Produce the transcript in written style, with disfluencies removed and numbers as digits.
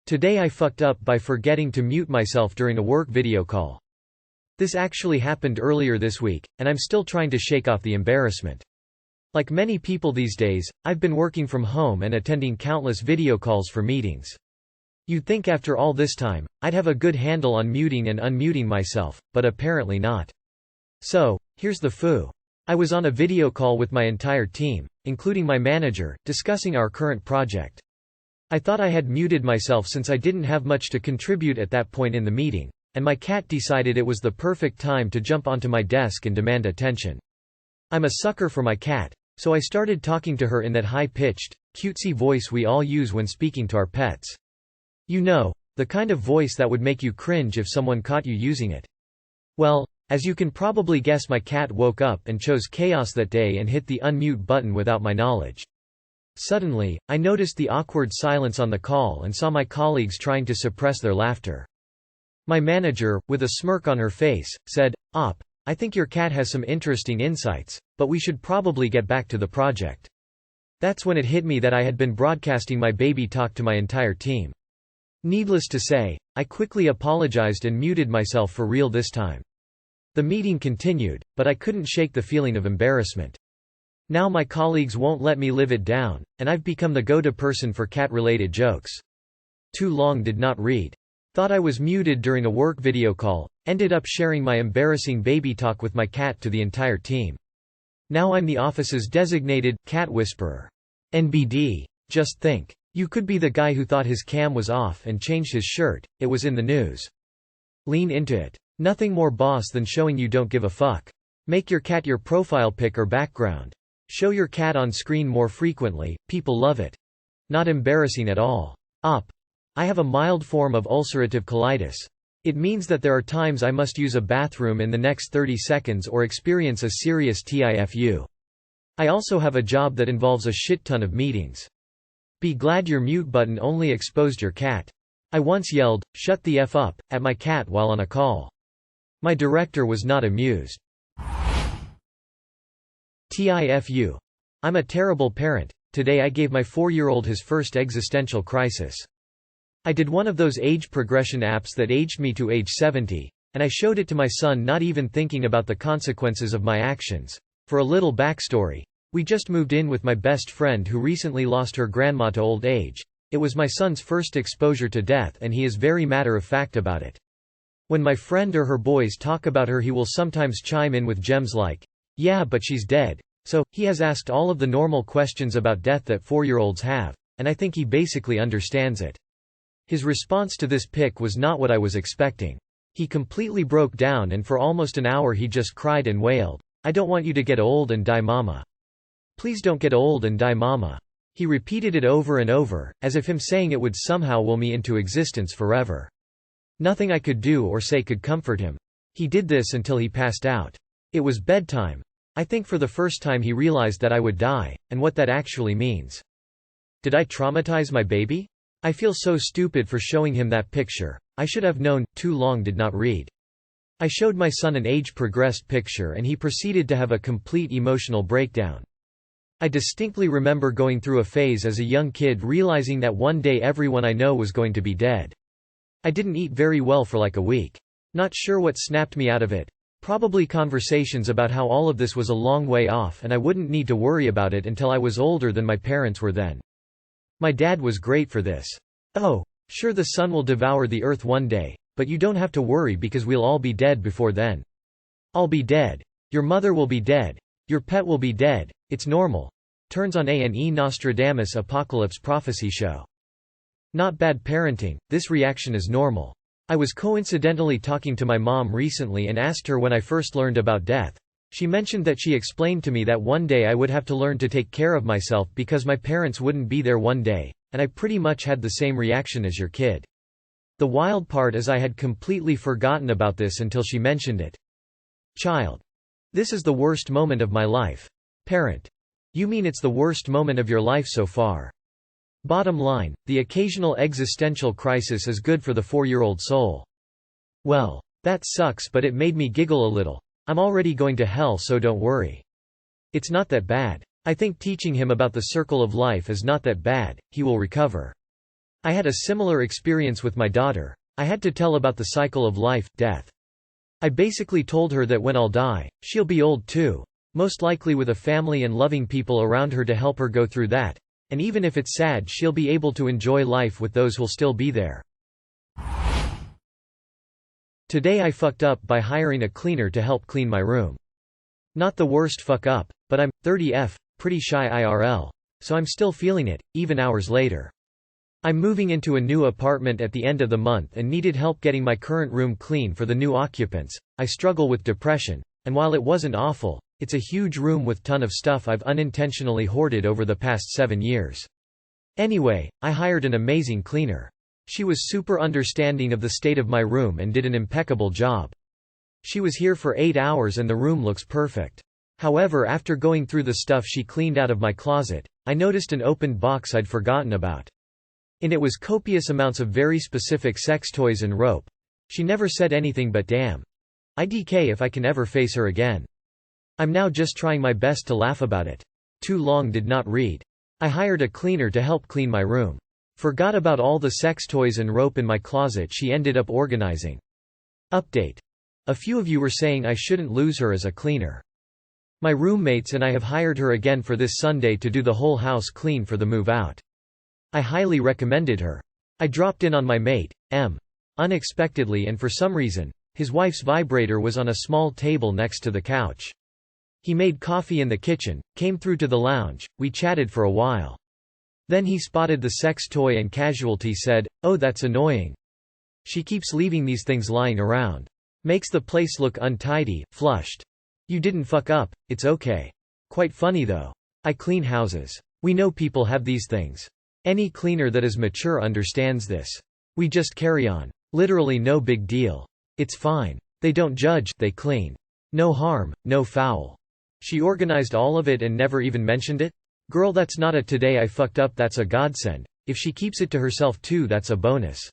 Today I fucked up by forgetting to mute myself during a work video call. This actually happened earlier this week, and I'm still trying to shake off the embarrassment. Like many people these days, I've been working from home and attending countless video calls for meetings. You'd think after all this time, I'd have a good handle on muting and unmuting myself, but apparently not. So, here's the foo. I was on a video call with my entire team, including my manager, discussing our current project. I thought I had muted myself since I didn't have much to contribute at that point in the meeting, and my cat decided it was the perfect time to jump onto my desk and demand attention. I'm a sucker for my cat, so I started talking to her in that high-pitched, cutesy voice we all use when speaking to our pets. You know, the kind of voice that would make you cringe if someone caught you using it. Well, as you can probably guess, my cat woke up and chose chaos that day and hit the unmute button without my knowledge. Suddenly, I noticed the awkward silence on the call and saw my colleagues trying to suppress their laughter. My manager, with a smirk on her face, said, "Op, I think your cat has some interesting insights, but we should probably get back to the project." That's when it hit me that I had been broadcasting my baby talk to my entire team. Needless to say, I quickly apologized and muted myself for real this time. The meeting continued, but I couldn't shake the feeling of embarrassment. Now my colleagues won't let me live it down, and I've become the go-to person for cat-related jokes. Too long did not read. Thought I was muted during a work video call, ended up sharing my embarrassing baby talk with my cat to the entire team. Now I'm the office's designated cat whisperer. NBD. Just think. You could be the guy who thought his cam was off and changed his shirt. It was in the news. Lean into it. Nothing more boss than showing you don't give a fuck. Make your cat your profile pic or background. Show your cat on screen more frequently, people love it. Not embarrassing at all. Op. I have a mild form of ulcerative colitis. It means that there are times I must use a bathroom in the next 30 seconds or experience a serious TIFU. I also have a job that involves a shit ton of meetings. Be glad your mute button only exposed your cat. I once yelled, "Shut the F up," at my cat while on a call. My director was not amused. TIFU. I'm a terrible parent. Today I gave my 4-year-old his first existential crisis. I did one of those age progression apps that aged me to age 70, and I showed it to my son not even thinking about the consequences of my actions. For a little backstory, we just moved in with my best friend who recently lost her grandma to old age. It was my son's first exposure to death and he is very matter-of-fact about it. When my friend or her boys talk about her, he will sometimes chime in with gems like, "Yeah, but she's dead." So, he has asked all of the normal questions about death that 4-year-olds have, and I think he basically understands it. His response to this pic was not what I was expecting. He completely broke down and for almost an hour he just cried and wailed, "I don't want you to get old and die, mama. Please don't get old and die, mama." He repeated it over and over, as if him saying it would somehow will me into existence forever. Nothing I could do or say could comfort him. He did this until he passed out. It was bedtime. I think for the first time he realized that I would die, and what that actually means. Did I traumatize my baby? I feel so stupid for showing him that picture. I should have known. Too long did not read. I showed my son an age-progressed picture and he proceeded to have a complete emotional breakdown. I distinctly remember going through a phase as a young kid realizing that one day everyone I know was going to be dead. I didn't eat very well for like a week. Not sure what snapped me out of it. Probably conversations about how all of this was a long way off and I wouldn't need to worry about it until I was older than my parents were then. My dad was great for this. "Oh, sure, the sun will devour the earth one day, but you don't have to worry because we'll all be dead before then. I'll be dead. Your mother will be dead. Your pet will be dead. It's normal." Turns on A&E Nostradamus Apocalypse Prophecy Show. Not bad parenting, this reaction is normal. I was coincidentally talking to my mom recently and asked her when I first learned about death. She mentioned that she explained to me that one day I would have to learn to take care of myself because my parents wouldn't be there one day, and I pretty much had the same reaction as your kid. The wild part is I had completely forgotten about this until she mentioned it. Child. This is the worst moment of my life. Parent. You mean it's the worst moment of your life so far. Bottom line, the occasional existential crisis is good for the 4-year-old soul. Well, that sucks, but it made me giggle a little. I'm already going to hell, so don't worry. It's not that bad. I think teaching him about the circle of life is not that bad, he will recover. I had a similar experience with my daughter. I had to tell about the cycle of life, death. I basically told her that when I'll die, she'll be old too, most likely with a family and loving people around her to help her go through that, and even if it's sad she'll be able to enjoy life with those who'll still be there. Today I fucked up by hiring a cleaner to help clean my room. Not the worst fuck up, but I'm 30F, pretty shy IRL, so I'm still feeling it, even hours later. I'm moving into a new apartment at the end of the month and needed help getting my current room clean for the new occupants. I struggle with depression, and while it wasn't awful, it's a huge room with ton of stuff I've unintentionally hoarded over the past 7 years. Anyway, I hired an amazing cleaner. She was super understanding of the state of my room and did an impeccable job. She was here for 8 hours and the room looks perfect. However, after going through the stuff she cleaned out of my closet, I noticed an opened box I'd forgotten about. In it was copious amounts of very specific sex toys and rope. She never said anything but damn. IDK if I can ever face her again. I'm now just trying my best to laugh about it. Too long did not read. I hired a cleaner to help clean my room. Forgot about all the sex toys and rope in my closet she ended up organizing. Update. A few of you were saying I shouldn't lose her as a cleaner. My roommates and I have hired her again for this Sunday to do the whole house clean for the move out. I highly recommended her. I dropped in on my mate, M. Unexpectedly, and for some reason, his wife's vibrator was on a small table next to the couch. He made coffee in the kitchen, came through to the lounge, we chatted for a while. Then he spotted the sex toy and casualty said, "Oh, that's annoying. She keeps leaving these things lying around. Makes the place look untidy." Flushed. You didn't fuck up, it's okay. Quite funny though. I clean houses. We know people have these things. Any cleaner that is mature understands this. We just carry on. Literally no big deal. It's fine. They don't judge, they clean. No harm, no foul. She organized all of it and never even mentioned it? Girl, that's not a today I fucked up, that's a godsend. If she keeps it to herself too, that's a bonus.